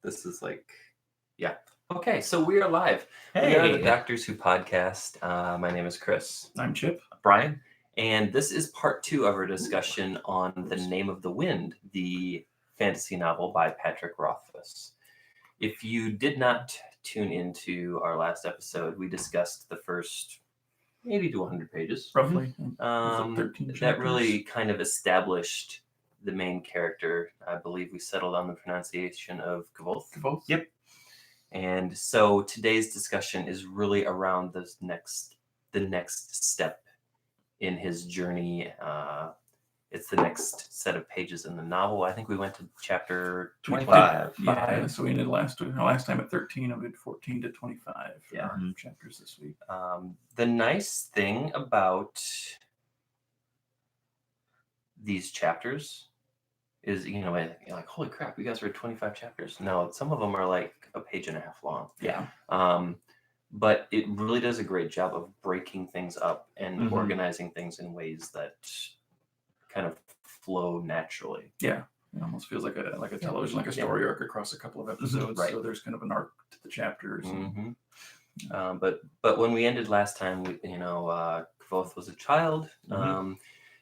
This is like, yeah. Okay, so we are live. We are the Hey, Doctors Who podcast. My name is Chris. I'm Chip. Brian. And this is part 2 of our discussion on The Name of the Wind, the fantasy novel by Patrick Rothfuss. If you did not tune into our last episode, we discussed the first 80 to 100 pages. Roughly. Was it 13 That chapters? really kind of established the main character. I believe we settled on the pronunciation of Kvothe. Yep. And so today's discussion is really around the next step in his journey. It's the next set of pages in the novel. I think we went to chapter 25. Yeah, so we ended last time at 13, and we did 14 to 25 for Yeah. our chapters this week. The nice thing about these chapters is, you're like, holy crap, you guys read 25 chapters. No, some of them are like a page and a half long. Yeah. But it really does a great job of breaking things up and organizing things in ways that kind of flow naturally. Yeah. It almost feels like a television, like a story arc across a couple of episodes. Right. So there's kind of an arc to the chapters. But when we ended last time, Kvothe was a child.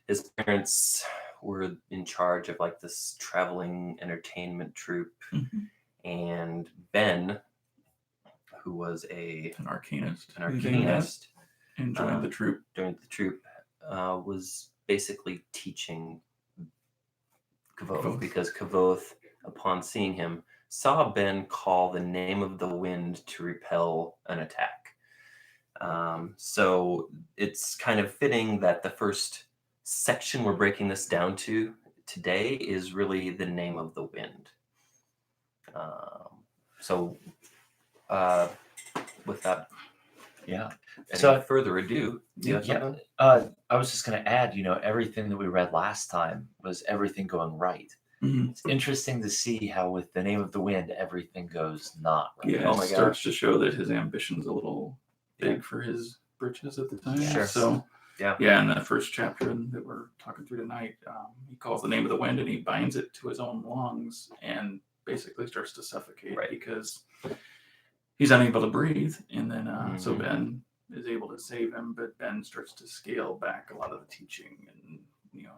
His parents were in charge of like this traveling entertainment troupe, and Ben, who was an arcanist, And joined the troop. Was basically teaching Kvothe because Kvothe, upon seeing him, saw Ben call the name of the wind to repel an attack. So it's kind of fitting that the first section we're breaking this down to today is really the name of the wind. Without any further ado, do you have something? I was just going to add, everything that we read last time was everything going right. It's interesting to see how with the name of the wind, everything goes not right. Yeah, it starts to show that his ambition's a little big for his britches at the time. Sure. So, yeah, in the first chapter that we're talking through tonight, he calls the name of the wind and he binds it to his own lungs and basically starts to suffocate because he's unable to breathe. And then, so Ben is able to save him, but Ben starts to scale back a lot of the teaching and,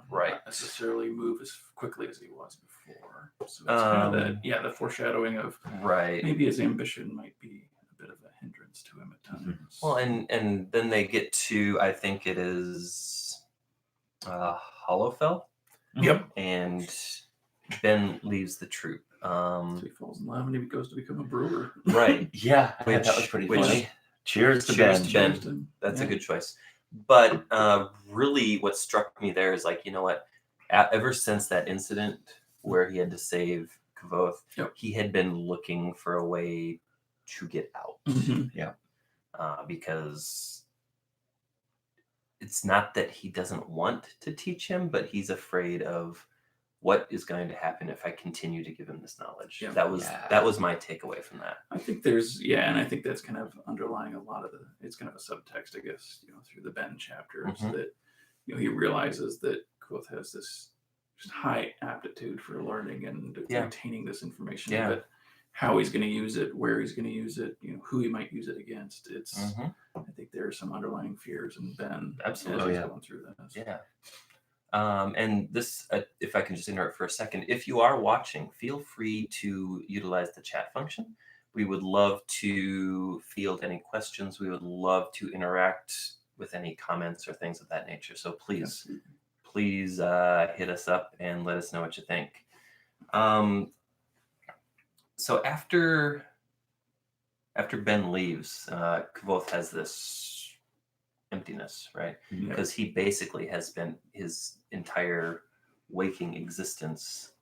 not necessarily move as quickly as he was before. So it's kind of the foreshadowing of maybe his ambition might be a bit of a hindrance to him at times. Well, and then they get to, I think it is Hollowfell. Yep. And Ben leaves the troop. So he falls in love and he goes to become a brewer. Right. Yeah, that was pretty funny. Cheers to Ben. That's a good choice. But really what struck me there is like, you know what? Ever since that incident where he had to save Kvothe, he had been looking for a way to get out. Because it's not that he doesn't want to teach him, but he's afraid of what is going to happen if I continue to give him this knowledge. That was my takeaway from that. I think there's and I think that's kind of underlying a lot of it's kind of a subtext, I guess, through the Ben chapters that he realizes that Kvothe has this just high aptitude for learning and retaining this information, but how he's going to use it, where he's going to use it, who he might use it against. It's I think there are some underlying fears in Ben absolutely as he's going through this. And this, if I can just interrupt for a second, if you are watching, feel free to utilize the chat function. We would love to field any questions. We would love to interact with any comments or things of that nature. So please hit us up and let us know what you think. So after Ben leaves, Kvothe has this emptiness, right? Because he basically has spent his entire waking existence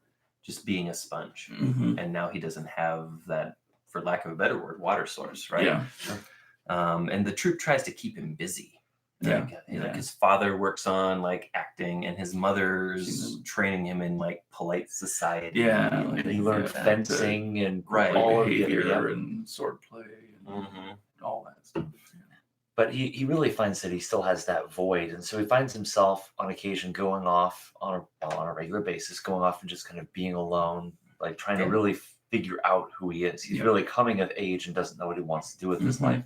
just being a sponge, and now he doesn't have that, for lack of a better word, water source, right? And the troop tries to keep him busy. Like his father works on like acting, and his mother's training him in like polite society. And he learned fencing and all of behavior and swordplay and all that stuff. But he really finds that he still has that void. And so he finds himself on occasion going off on a regular basis, going off and just kind of being alone, like trying to really figure out who he is. He's Yeah. really coming of age and doesn't know what he wants to do with his Mhm. life.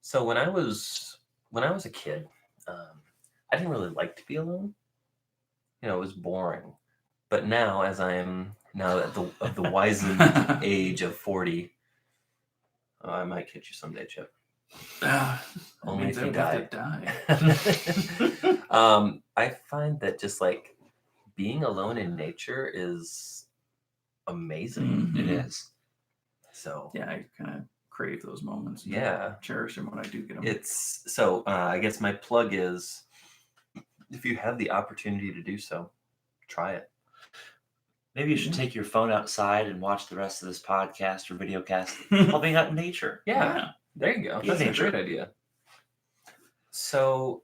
So when I was a kid, I didn't really like to be alone. You know, it was boring. But now, as I am now at the wizened age of 40, I might catch you someday, Chip. That Only means if I you would have to die. I find that just like being alone in nature is amazing. Mhm. It is. So Yeah, I kind of crave those moments. And yeah, cherish them when I do get them. it's so. I guess my plug is, if you have the opportunity to do so, try it. Maybe you should Yeah. take your phone outside and watch the rest of this podcast or video cast while being out in nature. Yeah, there you go. Be That's a nature. great idea. So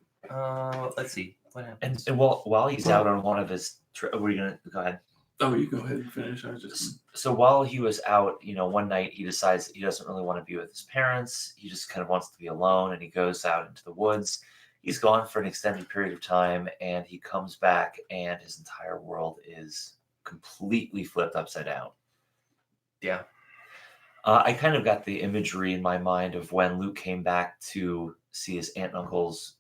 let's see what happens. And while he's out on one of his, were you gonna go ahead? Oh, you go ahead and finish. I was just. So while he was out, one night he decides that he doesn't really want to be with his parents. He just kind of wants to be alone, and he goes out into the woods. He's gone for an extended period of time, and he comes back, and his entire world is completely flipped upside down. Yeah. I kind of got the imagery in my mind of when Luke came back to see his aunt and uncle's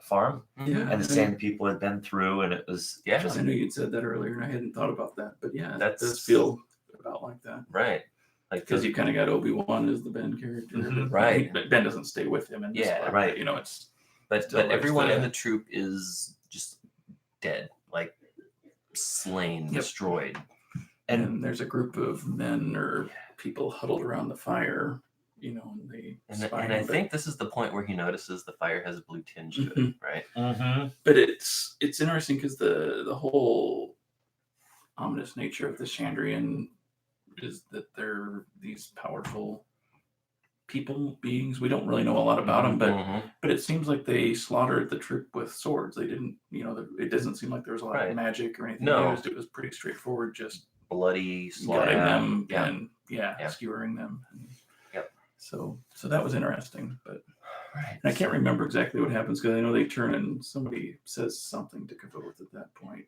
farm, Yeah. and the same people had been through, and it was Yeah. just I know you'd said that earlier, and I hadn't thought about that, but yeah, that does That's- feel about like that. Right. Like Because you kind of got Obi-Wan as the Ben character, Mhm. Right. But Ben doesn't stay with him in this Yeah, part, right. but, it's but still likes everyone in to- the troop is just dead, like slain, Yep. destroyed. and there's a group of men or people huddled around the fire, and they And spy I him, but- think this is the point where he notices the fire has a blue tinge to it, Mhm. right? Mhm. But it's interesting because the whole ominous nature of the Chandrian is that they're these powerful beings. We don't really know a lot about them, Mhm. but it seems like they slaughtered the troop with swords. They didn't, it doesn't seem like there was a lot Right. of magic or anything No. used. It was pretty straightforward, just Bloody slaughter. gutting them Yeah. and Yeah. skewering them. Yep. So that was interesting, but Right. and I can't remember exactly what happens because I know they turn and somebody says something to Kvothe at that point,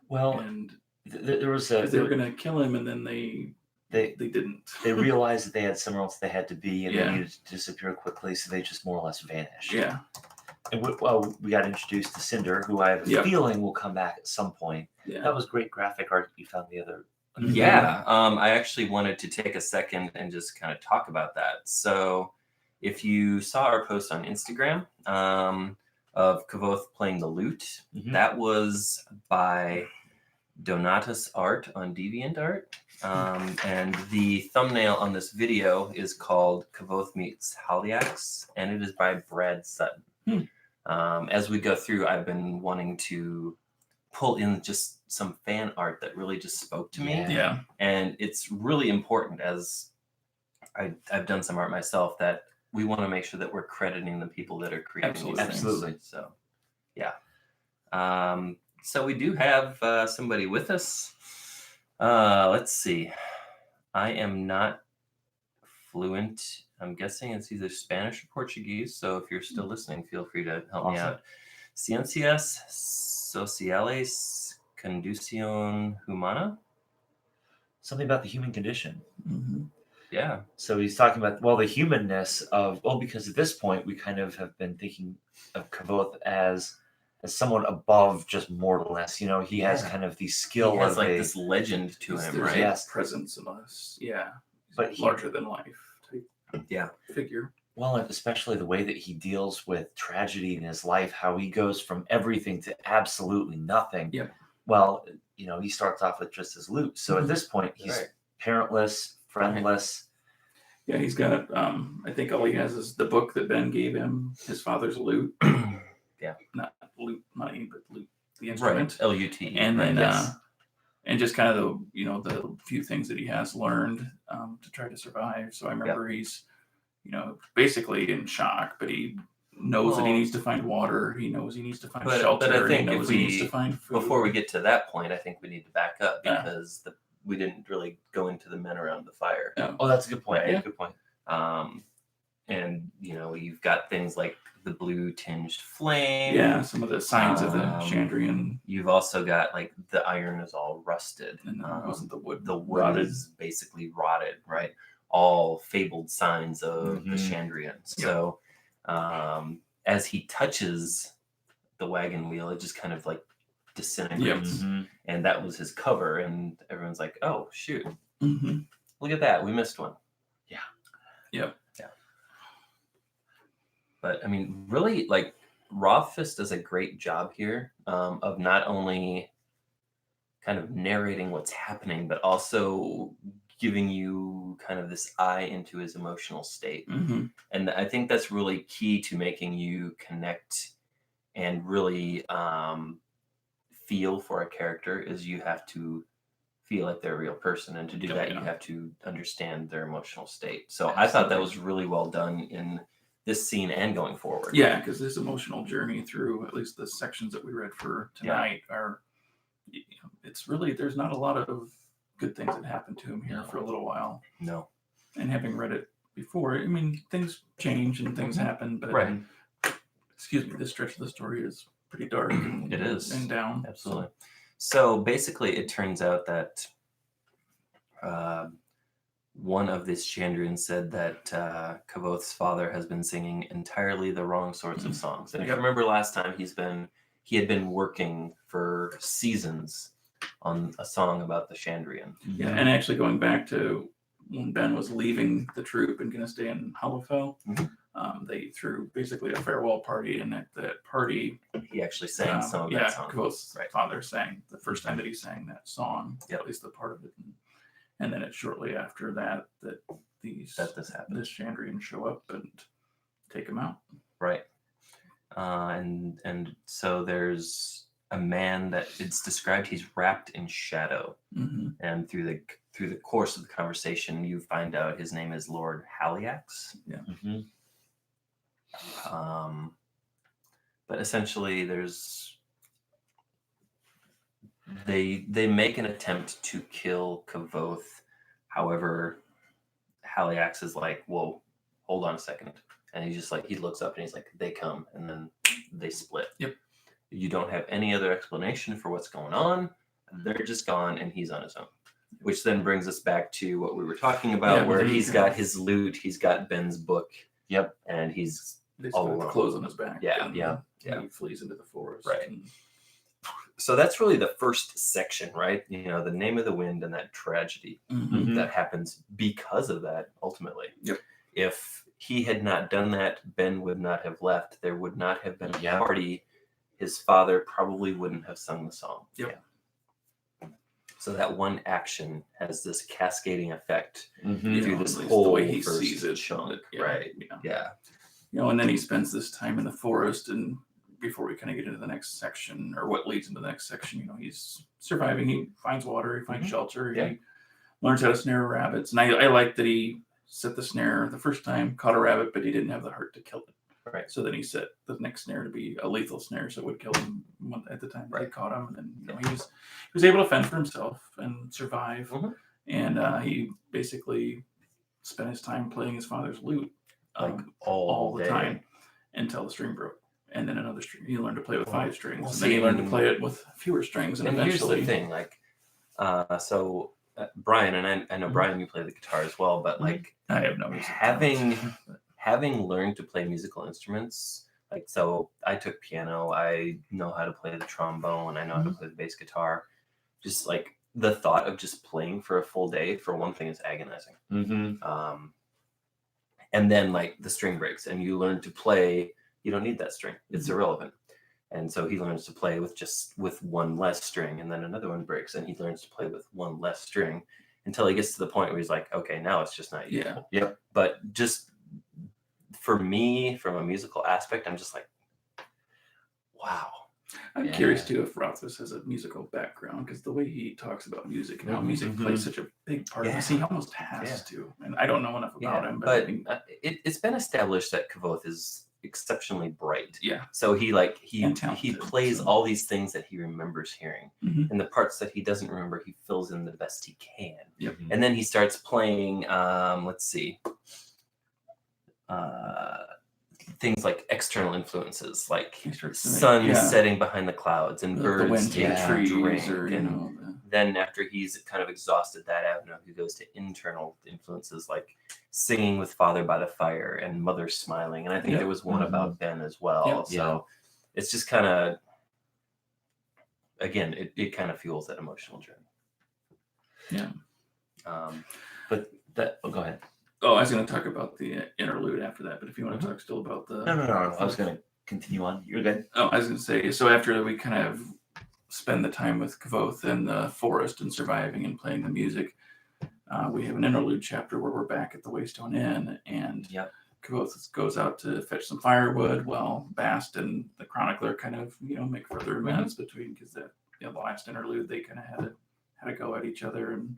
Well, and there was because they were going to kill him, and then they didn't. they realized that they had somewhere else they had to be, and Yeah. they needed to disappear quickly, so they just more or less vanished. Yeah. And we got introduced to Cinder, who I have a Yep. feeling will come back at some point. Yeah. That was great graphic art you found the other. Yeah, I actually wanted to take a second and just kind of talk about that. So, if you saw our post on Instagram of Kvothe playing the lute, Mhm. that was by Donatus Art on DeviantArt. And the thumbnail on this video is called Kvothe Meets Haliax, and it is by Brad Sutton. As we go through, I've been wanting to pull in just some fan art that really just spoke to me. Yeah. And it's really important, as I've done some art myself, that we want to make sure that we're crediting the people that are creating these things. Absolutely. So, yeah. So we do have somebody with us. Let's see. I am not fluent. I'm guessing it's either Spanish or Portuguese. So if you're still listening, feel free to help me Awesome. out. Ciencias Sociales Condición Humana. Something about the human condition. Mm-hmm. Yeah. So he's talking about, the humanness of, because at this point we kind of have been thinking of Kvothe as someone above just mortalness. He has Yeah. kind of the skill He has of like this legend to him, There's right? a Yes. presence in us. Yeah. But he- larger than life type Yeah. figure. Well, and especially the way that he deals with tragedy in his life, how he goes from everything to absolutely nothing. Yep. Well, he starts off with just his loot. So at Mhm. this point, he's Right. parentless, friendless. Yeah, he's got. I think all he has is the book that Ben gave him. His father's loot. Yeah. Not loot money, but loot the instrument. Right. LUT. And right, then, yes. and just kind of the few things that he has learned to try to survive. So I remember he's, basically in shock, but he knows that he Well, needs to find water. He knows he needs to find but shelter. I think he knows if he needs to we- find food. Before we get to that point, I think we need to back up Yeah. because we didn't really go into the men around the fire. Yeah. Oh, that's a good point. Yeah. Good point. and you've got things like the blue tinged flame. Yeah, some of the signs of the Chandrian. You've also got like the iron is all rusted, And wasn't the wood rotted. Is basically rotted, right? All fabled signs of the Chandrian. So as he touches the wagon wheel, it just kind of like disintegrates. And that was his cover, and everyone's like, oh shoot, look at that, we missed one. Yeah. But I mean, really, like, Rothfuss does a great job here of not only kind of narrating what's happening, but also giving you kind of this eye into his emotional state. And I think that's really key to making you connect and really feel for a character, is you have to feel like they're a real person. And to do that, you have to understand their emotional state. So I thought that was really well done in this scene and going forward. Yeah, because this emotional journey through at least the sections that we read for tonight are, it's really, there's not a lot of good things that happen to him here for a little while. No. And having read it before, I mean, things change and things happen, but excuse me, this stretch of the story is pretty dark. And, it is. And down. Absolutely. So basically it turns out that one of this Chandrian said that Kvothe's father has been singing entirely the wrong sorts of songs. And if you remember last time, he had been working for seasons on a song about the Chandrian. Yeah, and actually going back to when Ben was leaving the troop and going to stay in Hollowfell, they threw basically a farewell party, and at that party, he actually sang some of that song. Kvothe's father sang the first time that he sang that song, at least the part of it. And then it's shortly after that this Chandrian show up and take him out. Right. And so there's a man that it's described, he's wrapped in shadow. And through the course of the conversation, you find out his name is Lord Haliax. But essentially they make an attempt to kill Kvothe. However, Haliax is like, whoa, hold on a second. And he's just like, he looks up and he's like, they come, and then they split. You don't have any other explanation for what's going on. They're just gone, and he's on his own. Which then brings us back to what we were talking about, where he's got his loot, he's got Ben's book. And he's all alone. Clothes on his back. He flees into the forest. Right. So that's really the first section, right? The name of the wind and that tragedy that happens because of that, ultimately. If he had not done that, Ben would not have left. There would not have been a party. His father probably wouldn't have sung the song. So that one action has this cascading effect through this whole the way he first sees it, chunk. right? And then he spends this time in the forest, and before we kind of get into the next section, or what leads into the next section, he's surviving. He finds water, he finds shelter, he learns how to snare rabbits. And I like that he set the snare the first time, caught a rabbit, but he didn't have the heart to kill it. Right. So then he set the next snare to be a lethal snare, so it would kill him at the time they caught him. And then he was able to fend for himself and survive. And he basically spent his time playing his father's lute, all the time, until the string broke. And then another string. He learned to play with 5 strings. And then he learned to play it with fewer strings. And eventually, here's the thing, Brian, and I know Brian, you play the guitar as well, but like I have no music having learned to play musical instruments, so I took piano, I know how to play the trombone, I know how to play the bass guitar. Just like the thought of just playing for a full day, for one thing, is agonizing. And then like the string breaks and you learn to play, you don't need that string. It's irrelevant. And so he learns to play with one less string, and then another one breaks and he learns to play with one less string until he gets to the point where he's like, okay, now it's just not useful. But just for me, from a musical aspect, I'm just like, wow. I'm curious too if Rothfuss has a musical background, because the way he talks about music and how music plays such a big part of this, he almost has to. And I don't know enough about him, but it's been established that Kvothe is exceptionally bright. Yeah. So he plays all these things that he remembers hearing, and the parts that he doesn't remember, he fills in the best he can. And then he starts playing. Let's see. things like external influences, like He starts to sun make, setting behind the clouds and the birds wind through the taking a trees, drink. or And then after he's kind of exhausted that avenue, he goes to internal influences like singing with father by the fire and mother smiling. And I think Yep. there was one about Ben as well. Yep. So it's just kind of, again, it kind of fuels that emotional journey. Yeah. But that, go ahead. Oh, I was going to talk about the interlude after that, but if you want to talk still about the... No. I was going to continue on. You're good. Oh, I was going to say, so after we kind of spend the time with Kvothe in the forest and surviving and playing the music, we have an interlude chapter where we're back at the Waystone Inn, and Kvothe goes out to fetch some firewood while Bast and the chronicler kind of, make further amends between, because the last interlude they kind of had a go at each other, and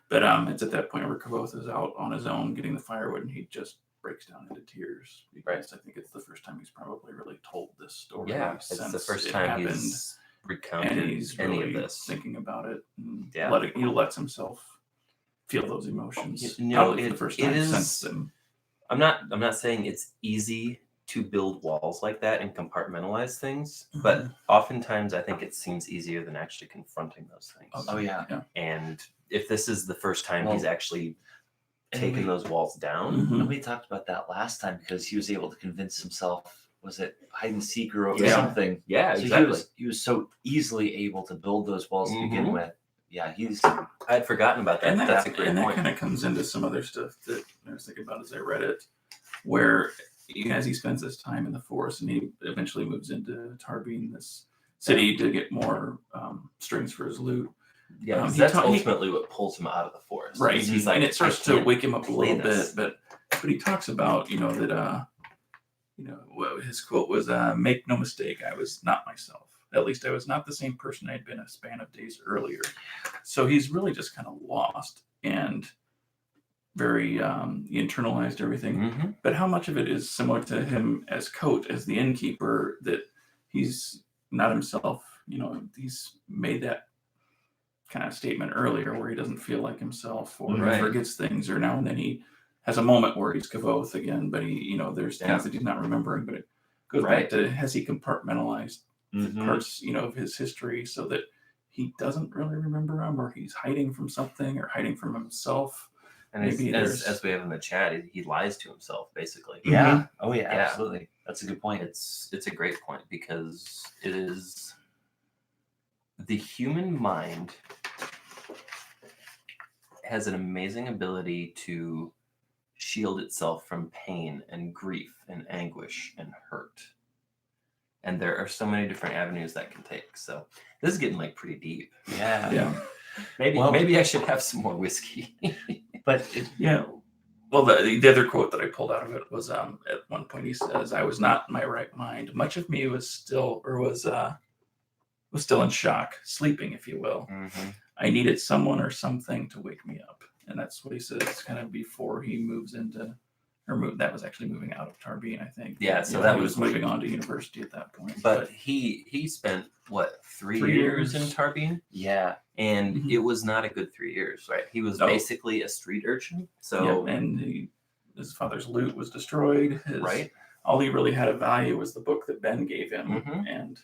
but it's at that point where Kvothe is out on his own getting the firewood, and he just breaks down into tears, because I think it's the first time he's probably really told this story. It's the first time happened, he's recounted and he's any really of this. thinking about it. And Yeah. he lets himself feel those emotions. Probably for the first time since them. I'm not saying it's easy to build walls like that and compartmentalize things, but oftentimes I think it seems easier than actually confronting those things. Oh yeah. And if this is the first time he's actually taken those walls down, and we talked about that last time, because he was able to convince himself, was it hide and seek or something? Yeah, so exactly. He was so easily able to build those walls to begin with. Yeah, I had forgotten about that. That's a great and point. that kind of comes into some other stuff that I was thinking about as I read it, where as he spends this time in the forest, and he eventually moves into Tarbean, this city, to get more strings for his lute. Yeah, because that's ultimately what pulls him out of the forest. Right. He's like, and it starts to wake him up a little this. bit, but he talks about, that, his quote was, "Make no mistake, I was not myself. At least I was not the same person I had been a span of days earlier." So he's really just kind of lost and very, he internalized everything. But how much of it is similar to him as Coat, as the innkeeper, that he's not himself? He's made that kind of statement earlier where he doesn't feel like himself, or he forgets things, or now and then he has a moment where he's Kvothe again, but he, there's things that he's not remembering, but it goes back to, has he compartmentalized parts, of his history so that he doesn't really remember them, or he's hiding from something, or hiding from himself. And Maybe as we have in the chat, he lies to himself, basically. Yeah. Oh yeah, absolutely. That's a good point. It's a great point, because it is the human mind has an amazing ability to shield itself from pain and grief and anguish and hurt. And there are so many different avenues that can take. So this is getting pretty deep. Yeah. Maybe I should have some more whiskey. But well, the other quote that I pulled out of it was, at one point he says, "I was not in my right mind. Much of me was still in shock, sleeping, if you will. I needed someone or something to wake me up." And that's what he says kind of before he moves into, that was actually moving out of Tarbean, I think. Yeah, so that he was moving on to university at that point. But he spent, what, 3 years in Tarbean? Yeah. And it was not a good 3 years, right? He was basically a street urchin. So and his father's loot was destroyed. All he really had of value was the book that Ben gave him. And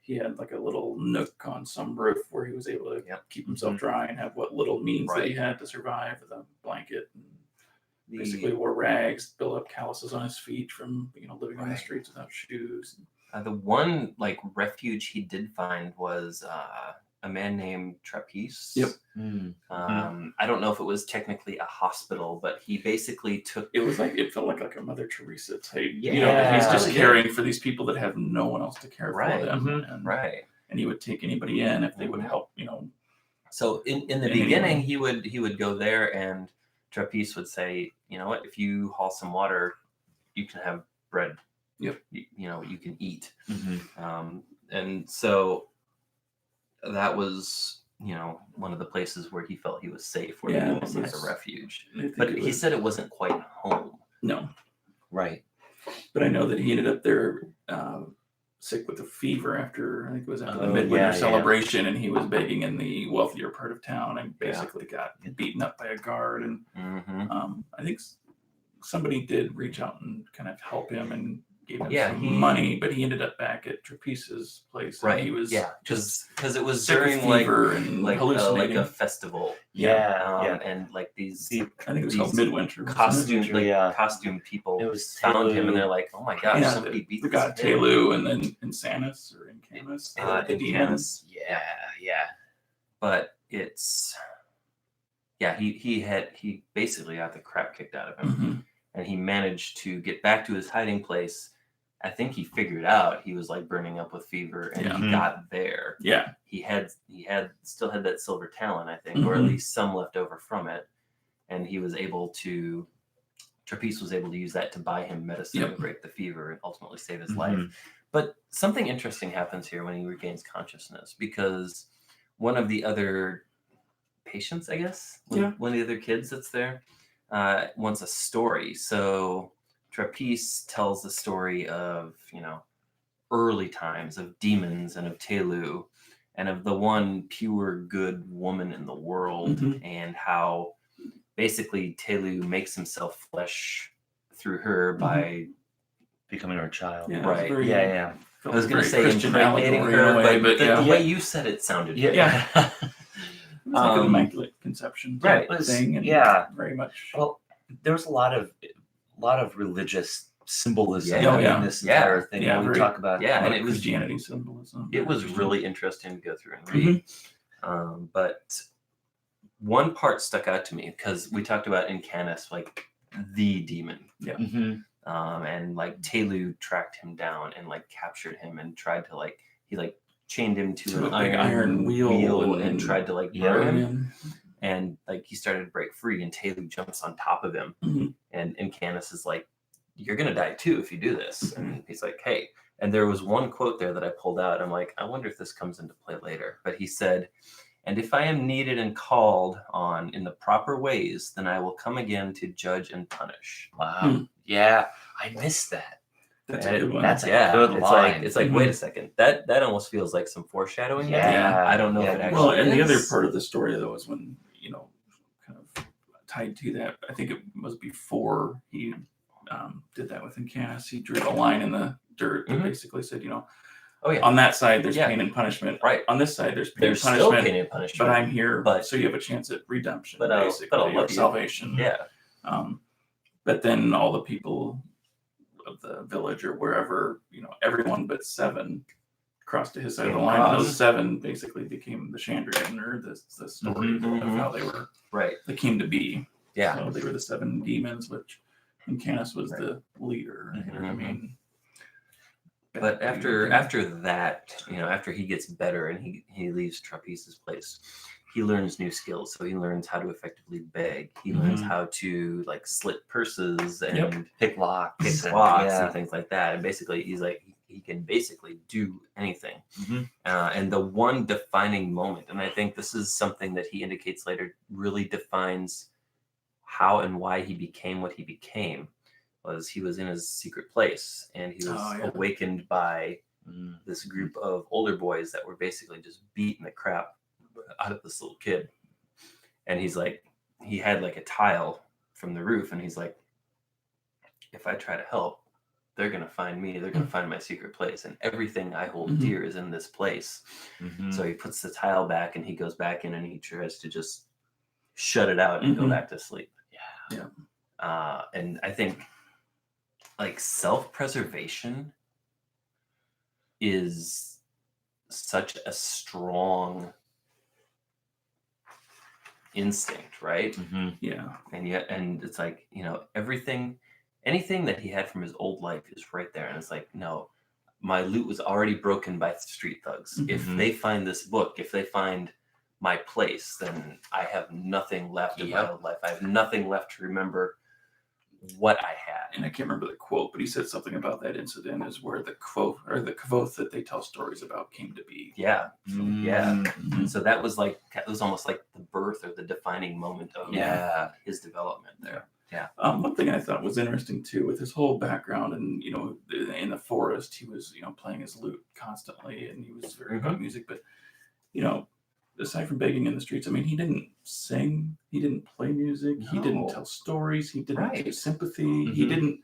he had a little nook on some roof where he was able to keep himself dry and have what little means that he had to survive, with a blanket. And basically wore rags, built up calluses on his feet from living on the streets without shoes. The one refuge he did find was a man named Trapeze. I don't know if it was technically a hospital, but he basically took. It felt like a Mother Teresa type. He's just caring for these people that have no one else to care for them. And he would take anybody in if they would help. So in the beginning, he would go there, and Trapeze would say, "You know what? If you haul some water, you can have bread. You can eat." And so that was, one of the places where he felt he was safe, where he was a refuge. But he said it wasn't quite home. No. Right. But I know that he ended up there sick with a fever after, I think it was after the midwinter celebration, and he was begging in the wealthier part of town, and basically got beaten up by a guard. And I think somebody did reach out and kind of help him and gave him Yeah, some money, but he ended up back at Trapeze's place. And Right. he was Because it was sick of during like fever and like hallucinating. a festival. Yeah. And like these I think it was called these Midwinter. wasn't it? costume Yeah. costume people It was found him, and Telu. they're like, oh my gosh, Yeah, somebody beat the this god kid. Telu and then Insanus or Incanus, the demon. Incanus. Yeah. But it's he basically got the crap kicked out of him, Mhm. and he managed to get back to his hiding place. I think he figured out he was like burning up with fever, and Yeah. he got there. Yeah. He still had that silver talent, I think, or at Mhm. least some left over from it, and he was able to. Trapeze was able to use that to buy him medicine Yep. to break the fever and ultimately save his Mhm. life. But something interesting happens here when he regains consciousness, because one of the other patients, I guess, one of the other kids that's there, wants a story. So Trapeze tells the story of, early times of demons and of Telu and of the one pure good woman in the world, Mhm. and how basically Telu makes himself flesh through her by Becoming our child. Yeah. Right. Very, Yeah. I was going to say Christian impregnating allegory in her, a way, but but the way you said it sounded good. Yeah. It was like an immaculate conception right. It was- thing, and yeah. very much. Well, there was a lot of religious symbolism Yeah. in this entire thing. Yeah, when we very- talk about and like it was Christianity symbolism. it was really interesting to go through and read. But one part stuck out to me because we talked about Incanus, like the demon. Yeah. Mhm. And like Telu tracked him down and like captured him and tried to he chained him to an a big iron wheel and tried to like Yeah. burn burn him. him. And like he started to break free, and Telu jumps on top of him, Mhm. and Incanus is like, "You're gonna die too if you do this." And he's like, "Hey." And there was one quote there that I pulled out. I'm like, I wonder if this comes into play later. But he said, "And if I am needed and called on in the proper ways, then I will come again to judge and punish." Wow. Yeah, I missed that. That's a good one. That's a good it's line. like wait a second. That almost feels like some foreshadowing. there. Yeah. I don't know if it actually Well, and the other is. part of the story though is when kind of tied to that. I think it was before he did that with Incanus. He drew a line in the dirt that basically said, Oh yeah. on that side there's pain and punishment. Right. On this side there's pain There's and still punishment. pain and punishment. But I'm here, But- so you have a chance at redemption, but I'll basically, love or you. salvation. Yeah. But then all the people of the village or wherever, everyone but 7 crossed to his side of the line. And those 7 basically became the Chandrian, or the story of how they were. Right. They came to be. Yeah. So they were the 7 demons, which Incanus was Right. the leader. Mhm. I mean, But after that, after he gets better and he leaves Trapeze's place, he learns new skills. So he learns how to effectively beg. He learns how to like slit purses and Pick locks. and things like that. And basically, he's like he can basically do anything. And the one defining moment, and I think this is something that he indicates later, really defines how and why he became what he became. Was he was in his secret place, and he was awakened by this group of older boys that were basically just beating the crap out of this little kid. And he's like, he had like a tile from the roof, and he's like, if I try to help, they're gonna find me. They're gonna find my secret place, and everything I hold dear is in this place. So he puts the tile back, and he goes back in, and he tries to just shut it out and go back to sleep. And I think like self-preservation is such a strong instinct, right? Yeah. And it's like, anything that he had from his old life is right there. And it's like, no, my loot was already broken by street thugs. If they find this book, if they find my place, then I have nothing left of my old life. I have nothing left to remember what I had. And I can't remember the quote, but he said something about that incident is where the Kvothe that they tell stories about came to be. Yeah. So that was almost like the birth or the defining moment of his development there. One thing I thought was interesting too, with his whole background, and in the forest, he was playing his lute constantly, and he was very about music. But aside from begging in the streets, I mean, he didn't sing, he didn't play music, he didn't No. tell stories, he didn't do Right. sympathy, he Mhm. didn't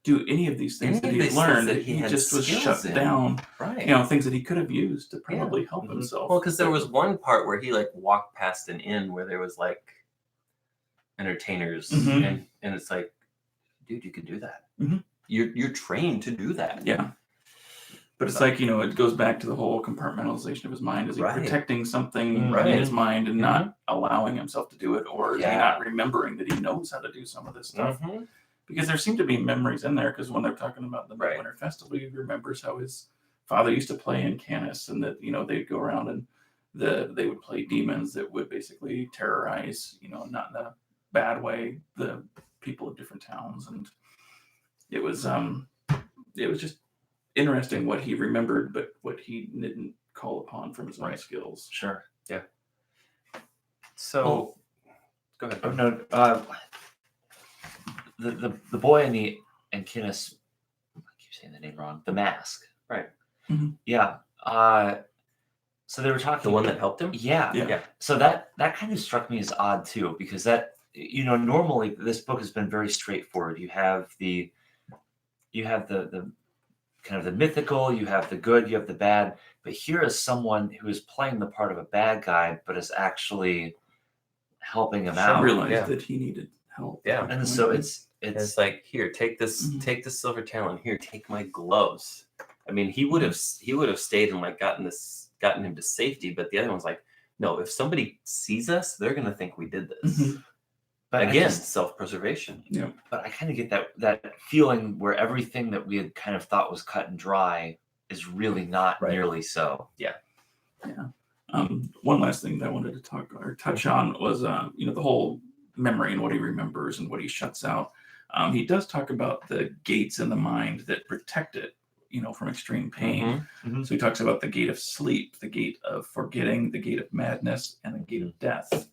do any of these things Any that of he had these things learned. that he had just was skills shut in. down. Right. Things that he could have used to probably help Mhm. himself. Well, because there was one part where he like walked past an inn where there was like entertainers, Mhm. and it's like, dude, you could do that. Mhm. You're trained to do that. Yeah. But it's like, it goes back to the whole compartmentalization of his mind. Is he Right. protecting something Right. in his mind and not allowing himself to do it? Or is he Yeah. not remembering that he knows how to do some of this stuff? Mhm. Because there seem to be memories in there, because when they're talking about the Right. Midwinter Festival, he remembers how his father used to play in Canis, and that, they'd go around and they would play demons that would basically terrorize, not in a bad way, the people of different towns. And it was just interesting what he remembered, but what he didn't call upon from his own Right. skills. Sure. So Well, go ahead. Oh, no, the boy and Kinnis, I keep saying the name wrong. The mask, Right. Mhm. Yeah. So they were talking. The one that helped him? Yeah. Yeah. So that kind of struck me as odd too, because that normally this book has been very straightforward. You have the kind of the mythical, you have the good, you have the bad, but here is someone who is playing the part of a bad guy, but is actually helping him Sure. out. Realized Yeah. that he needed help. Yeah. And so It's like, here, take this, Mhm. take this silver talon. Here, take my gloves. I mean, he would have stayed and like gotten him to safety, but the other one's like, no, if somebody sees us, they're gonna think we did this. Mhm. but I Again, just- self-preservation. But I kind of get that feeling where everything that we had kind of thought was cut and dry is really not Right. nearly so. One last thing that I wanted to touch on was, the whole memory and what he remembers and what he shuts out. He does talk about the gates in the mind that protect it, from extreme pain. Mhm. So he talks about the gate of sleep, the gate of forgetting, the gate of madness, and the gate of death.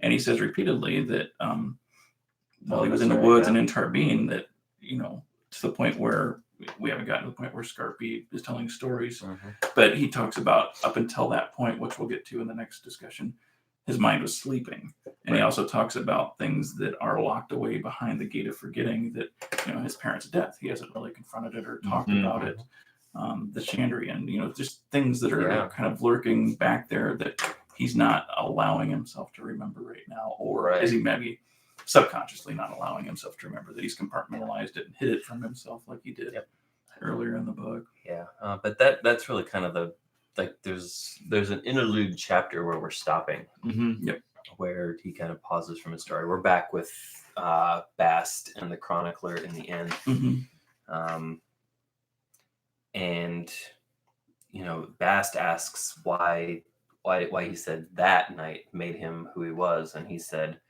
And he says repeatedly that while he was in the that's right, woods yeah. and in Tarbean, that, to the point where we haven't gotten to the point where Scarpy is telling stories, Mhm. but he talks about up until that point, which we'll get to in the next discussion, his mind was sleeping. And he Right. also talks about things that are locked away behind the gate of forgetting, that, his parents' death, he hasn't really confronted it or talked Mhm. about it. The Chandrian, just things that are Yeah. kind of lurking back there that he's not allowing himself to remember right now, or Right. is he maybe subconsciously not allowing himself to remember, that he's compartmentalized it and hid it from himself like he did Yep. earlier in the book. Yeah, but that's really kind of there's an interlude chapter where we're stopping, Mm-hmm. where he kind of pauses from his story. We're back with Bast and the chronicler in the end, Mm-hmm. and Bast asks why he said that night made him who he was, and he said,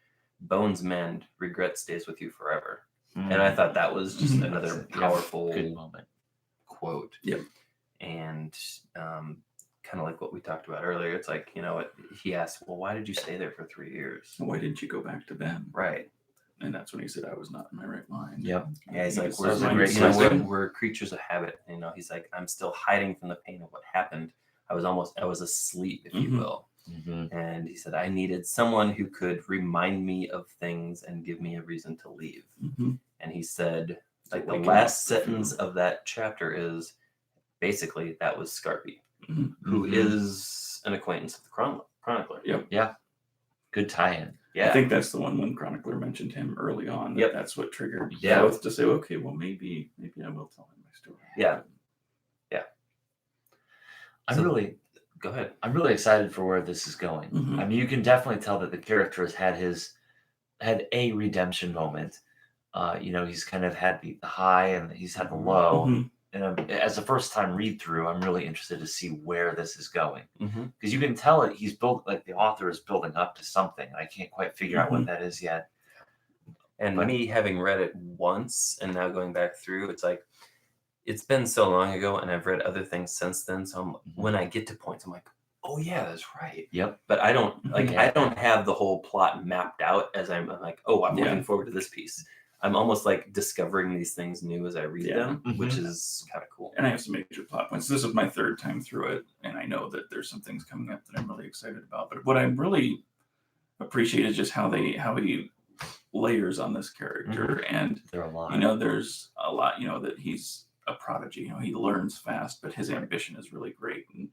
"Bones mend, regret stays with you forever." And I thought that was just Mhm. another That's a- yeah, powerful good moment. quote. Yep. And kind of like what we talked about earlier, it's like, he asked, well, why did you stay there for 3 years? Why didn't you go back to Ben? Right. And that's when he said, I was not in my right mind. Yep. Yeah, he's He like, was- we're, that was a mind great was we're, slipping. we're creatures of habit. He's like, I'm still hiding from the pain of what happened. I was asleep, if you Mhm. will. Mm-hmm. And he said, I needed someone who could remind me of things and give me a reason to leave. Mhm. And he said, like, the waking last up, sentence of that chapter is basically that was Scarpy, Mhm. who Mhm. is an acquaintance of the chronicler. Yep. Good tie-in. Yeah. I think that's the one when Chronicler mentioned him early on. Yep. That's what triggered Yeah. both to say, okay, well, maybe I will tell him my story. Yeah. I'm So- really Go ahead. excited for where this is going. Mhm. I mean, you can definitely tell that the character has had a redemption moment. He's kind of had the high and he's had the low. Mhm. And as a first time read through, I'm really interested to see where this is going, Mm-hmm. because you can tell it. He's built, like, the author is building up to something. I can't quite figure out Mhm. what that is yet. And But- me having read it once and now going back through, it's like, it's been so long ago and I've read other things since then. So when I get to points, I'm like, oh yeah, that's right. Yep. But I don't Mhm. I don't have the whole plot mapped out as I'm like, oh, I'm Yeah. looking forward to this piece. I'm almost like discovering these things new as I read Yeah. them, which Mhm. is kind of cool. And I have some major plot points. This is my third time through it, and I know that there's some things coming up that I'm really excited about. But what I really appreciate is just how he layers on this character, and They're alive. you know, there's a lot, you know, that he's a prodigy. You know, he learns fast, but his ambition is really great, and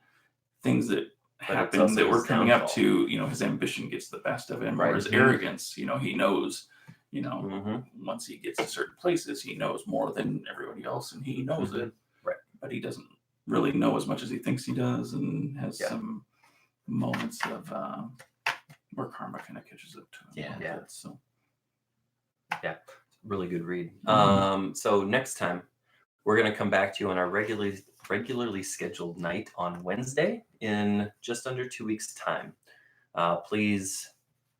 things that But it's happen also that we're his coming downfall. up to, you know, his ambition gets the best of him, or Right. his Mhm. arrogance. You know, he knows, you know, Mm-hmm. once he gets to certain places, he knows more than everybody else, and he knows it. Right. But he doesn't really know as much as he thinks he does, and has Yeah. some moments of where karma kind of catches up to him. Yeah. a little Yeah. bit, so Really good read. Mhm. So next time we're going to come back to you on our regularly scheduled night on Wednesday in just under 2 weeks' time. Please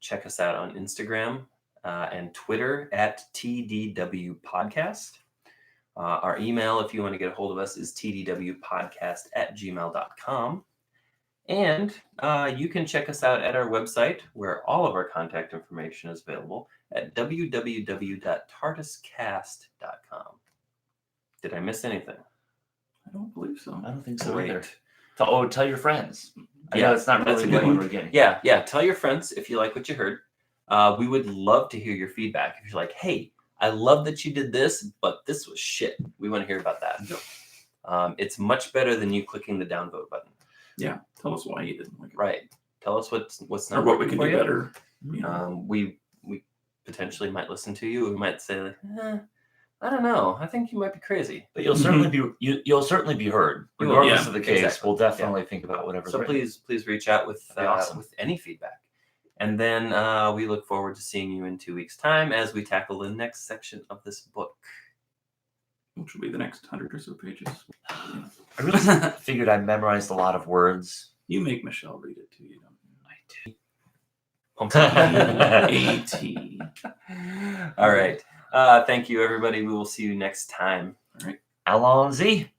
check us out on Instagram and Twitter at TDW Podcast. Our email, if you want to get a hold of us, is tdwpodcast@gmail.com. And you can check us out at our website, where all of our contact information is available, at www.tardiscast.com. Did I miss anything? I don't believe so. I don't think so Great. either. Tell your friends. I Yeah, know it's not that's really a good what you one. were getting. Yeah. Tell your friends if you like what you heard. We would love to hear your feedback. If you're like, hey, I love that you did this, but this was shit. We want to hear about that. It's much better than you clicking the downvote button. Yeah, tell us why you didn't like it, Right. Tell us what's not or what we working can for do you. better. You know, We potentially might listen to you. We might say, like, I don't know. I think you might be crazy. But you'll certainly be you'll certainly be heard, You will, regardless yeah, of the case. exactly. We'll definitely think about whatever's So written. please reach out with That'd be awesome. with any feedback. And then we look forward to seeing you in 2 weeks' time as we tackle the next section of this book. which will be the next 100 or so pages. I really figured I memorized a lot of words. You make Michelle read it too, you don't Allons-y. AT. All right. Thank you, everybody. We will see you next time. All right. Allons-y.